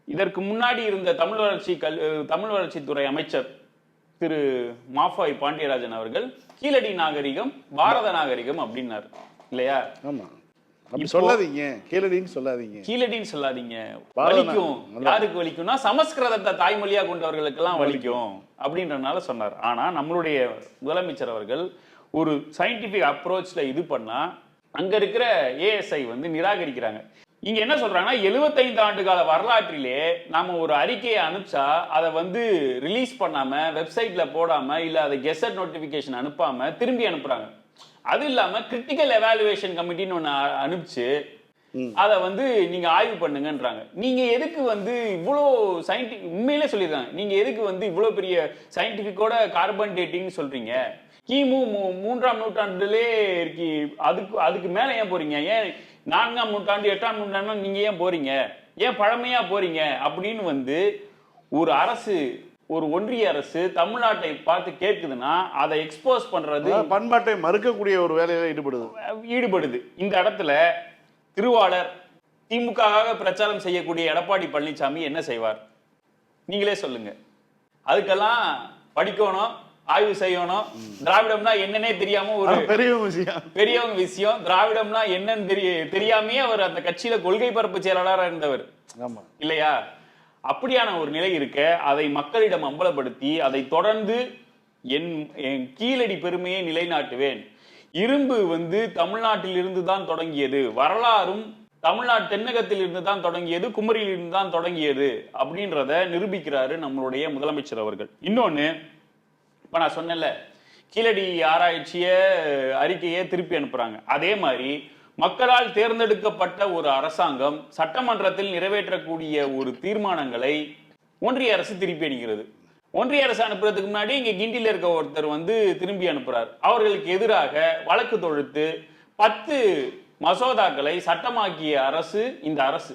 இதற்கு முன்னாடி இருந்த தமிழ் வளர்ச்சித்துறை அமைச்சர் திரு மாஃபாய் பாண்டியராஜன் அவர்கள் கீழடி நாகரிகம் பாரத நாகரிகம் அப்படின்னாரு இல்லையா? ஆமா, அப்படி சொல்லாதீங்க, கீழடின்னு சொல்லாதீங்க, கீழடின்னு சொல்லாதீங்க, வலிக்கும். யாருக்கு வலிக்கும்னா சமஸ்கிருதத்தை தாய்மொழியா கொண்டவர்களுக்கு எல்லாம் வலிக்கும் அப்படின்றனால சொன்னார். ஆனா நம்மளுடைய முதலமைச்சர் அவர்கள் ஒரு சயின்டிபிக் அப்ரோச்ல இது பண்ணா அங்க இருக்கிற ஏஎஸ்ஐ வந்து நிராகரிக்கிறாங்க. இங்க என்ன சொல்றாங்கன்னா 75 ஆண்டு கால வரலாற்றிலே நாம ஒரு அறிக்கையை அனுப்பிச்சா அதை வந்து ரிலீஸ் பண்ணாம வெப்சைட்ல போடாம இல்ல அதை கெசட் நோட்டிபிகேஷன் அனுப்பாம திரும்பி அனுப்புறாங்க. அது இல்லாம கிரிட்டிக்கல் எவாலுவேஷன் கமிட்டின்னு ஒண்ணு அனுப்பிச்சு அதை வந்து நீங்க ஆய்வு பண்ணுங்கன்றாங்க. நீங்க எதுக்கு வந்து இவ்வளோ சயின்டிபிக் உண்மையிலே சொல்லியிருக்காங்க, நீங்க எதுக்கு வந்து இவ்வளோ பெரிய சயின்டிபிக்கோட கார்பன் டேட்டிங் சொல்றீங்க? கிமு 3ஆம் நூற்றாண்டுலே இருக்கு, அதுக்கு மேல ஏன் போறீங்க? ஏன் 4ஆம் நூற்றாண்டு 8ஆம் நூற்றாண்டு நீங்க ஏன் போறீங்க? ஏன் பழமையா போறீங்க அப்படின்னு வந்து ஒரு அரசு, ஒரு ஒன்றிய அரசு தமிழ்நாட்டை பார்த்து கேட்குதுன்னா அதை எக்ஸ்போஸ் பண்றது, பண்பாட்டை மறுக்கக்கூடிய ஒரு வேலையில ஈடுபடுது. இந்த இடத்துல திருவாளர் திமுக பிரச்சாரம் செய்யக்கூடிய எடப்பாடி பழனிசாமி என்ன செய்வார்? நீங்களே சொல்லுங்க. அதுக்கெல்லாம் படிக்கணும், ஆய்வு செய்யணும். திராவிடம்னா என்னன்னே தெரியாம ஒரு பெரியவங்க விஷயம். திராவிடம்னா என்னன்னு தெரியாமே அவர் அந்த கட்சியில கொள்கை பரப்பு செயலாளராக இருந்தவர் இல்லையா? அப்படியான ஒரு நிலை இருக்க அதை மக்களிடம் அம்பலப்படுத்தி அதை தொடர்ந்து என் கீழடி பெருமையை நிலைநாட்டுவேன். இரும்பு வந்து தமிழ்நாட்டில் இருந்து தான் தொடங்கியது, வரலாறும் தமிழ்நாட்டு தென்னகத்தில் இருந்து தான் தொடங்கியது, குமரியில் இருந்து தான் தொடங்கியது அப்படின்றத நிரூபிக்கிறாரு நம்மளுடைய முதலமைச்சர் அவர்கள். இன்னொன்னு, இப்ப நான் சொன்னேன்ல கீழடி ஆராய்ச்சிய அறிக்கையை திருப்பி அனுப்புறாங்க. அதே மாதிரி மக்களால் தேர்ந்தெடுக்கப்பட்ட ஒரு அரசாங்கம் சட்டமன்றத்தில் நிறைவேற்றக்கூடிய ஒரு தீர்மானங்களை ஒன்றிய அரசு திருப்பி அனுப்புகிறது. ஒன்றிய அரசு அனுப்புறதுக்கு முன்னாடி இங்க கிண்டில இருக்க ஒருத்தர் வந்து திரும்பி அனுப்புறார். அவர்களுக்கு எதிராக வழக்கு தொடுத்து 10 மசோதாக்களை சட்டமாக்கிய அரசு இந்த அரசு.